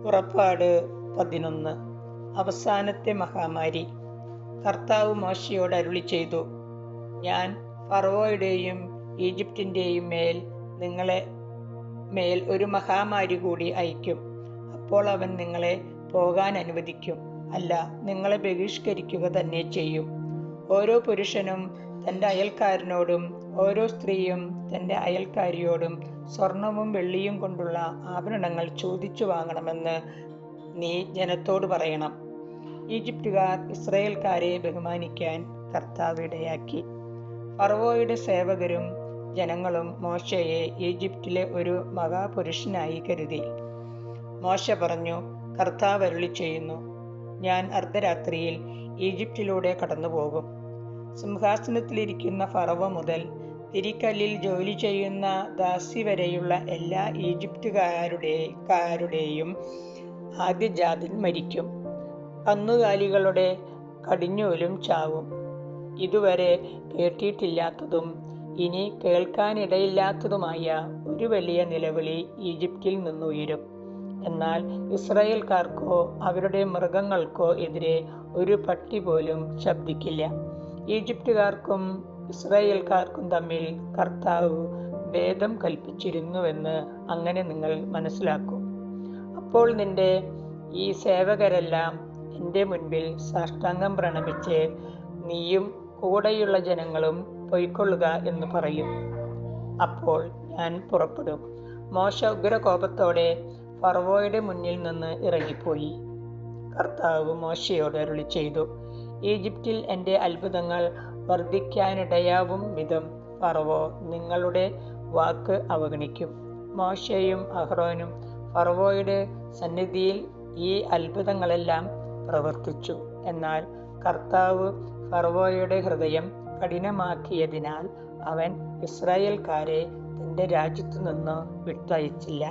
പുറപ്പാട് 11. അവസാനത്തെ മഹാമാരി. കർത്താവ് മോശയോട് അരുളിച്ചെയ്തു, ഞാൻ ഫറവോയുടെയും ഈജിപ്തിൻ്റെയും നിങ്ങളെ മേൽ ഒരു മഹാമാരി കൂടി അയക്കും. അപ്പോൾ അവൻ നിങ്ങളെ പോകാൻ അനുവദിക്കും, അല്ല നിങ്ങളെ ബഹിഷ്കരിക്കുക തന്നെ ചെയ്യും. ഓരോ പുരുഷനും തൻ്റെ അയൽക്കാരനോടും ഓരോ സ്ത്രീയും തൻ്റെ അയൽക്കാരിയോടും സ്വർണവും വെള്ളിയും കൊണ്ടുള്ള ആഭരണങ്ങൾ ചോദിച്ചു വാങ്ങണമെന്ന് നീ ജനത്തോട് പറയണം. ഈജിപ്തുകാർ ഇസ്രായേൽക്കാരെ ബഹുമാനിക്കാൻ കർത്താവ് ഇടയാക്കി. ഫറവോയുടെ സേവകരും ജനങ്ങളും മോശയെ ഈജിപ്തിലെ ഒരു മഹാപുരുഷനായി കരുതി. മോശ പറഞ്ഞു, കർത്താവ് അരുളിച്ചെയ്യുന്നു, ഞാൻ അർദ്ധരാത്രിയിൽ ഈജിപ്തിലൂടെ കടന്നുപോകും. സിംഹാസനത്തിലിരിക്കുന്ന ഫറവോ മുതൽ തിരിക്കല്ലിൽ ജോലി ചെയ്യുന്ന ദാസി വരെയുള്ള എല്ലാ ഈജിപ്തുകാരുടെയും ആദ്യജാതൻ മരിക്കും. കന്നുകാലികളുടെ കടിഞ്ഞൂലും ചാവും. ഇതുവരെ കേട്ടിട്ടില്ലാത്തതും ഇനി കേൾക്കാനിടയില്ലാത്തതുമായ ഒരു വലിയ നിലവിളി ഈജിപ്തിൽ നിന്നുയരും. എന്നാൽ ഇസ്രായേൽക്കാർക്കോ അവരുടെ മൃഗങ്ങൾക്കോ എതിരെ ഒരു പട്ടി പോലും ശബ്ദിക്കില്ല. ഈജിപ്തുകാർക്കും ഇസ്രായേൽക്കാർക്കും തമ്മിൽ കർത്താവ് ഭേദം കൽപ്പിച്ചിരുന്നുവെന്ന് അങ്ങനെ നിങ്ങൾ മനസ്സിലാക്കും. അപ്പോൾ നിന്റെ ഈ സേവകരെല്ലാം എൻ്റെ മുൻപിൽ സാഷ്ടാംഗം പ്രണമിച്ച്, നീയും കൂടെയുള്ള ജനങ്ങളും പൊയ്ക്കൊള്ളുക എന്ന് പറയും. അപ്പോൾ ഞാൻ പുറപ്പെടും. മോശ ഉഗ്രകോപത്തോടെ ഫറവോയുടെ മുന്നിൽ നിന്ന് ഇറങ്ങിപ്പോയി. കർത്താവ് മോശയോട് അരുളിച്ചെയ്തു, ഈജിപ്തിൽ എൻ്റെ അത്ഭുതങ്ങൾ വർദ്ധിക്കാനിടയാവും വിധം ഫറവോ നിങ്ങളുടെ വാക്ക് അവഗണിക്കും. മോശയും അഹ്റോനും ഫറവോയുടെ സന്നിധിയിൽ ഈ അത്ഭുതങ്ങളെല്ലാം പ്രവർത്തിച്ചു. എന്നാൽ കർത്താവ് ഫറവോയുടെ ഹൃദയം കഠിനമാക്കിയതിനാൽ അവൻ ഇസ്രായേൽക്കാരെ തൻ്റെ രാജ്യത്തു നിന്ന് വിട്ടയച്ചില്ല.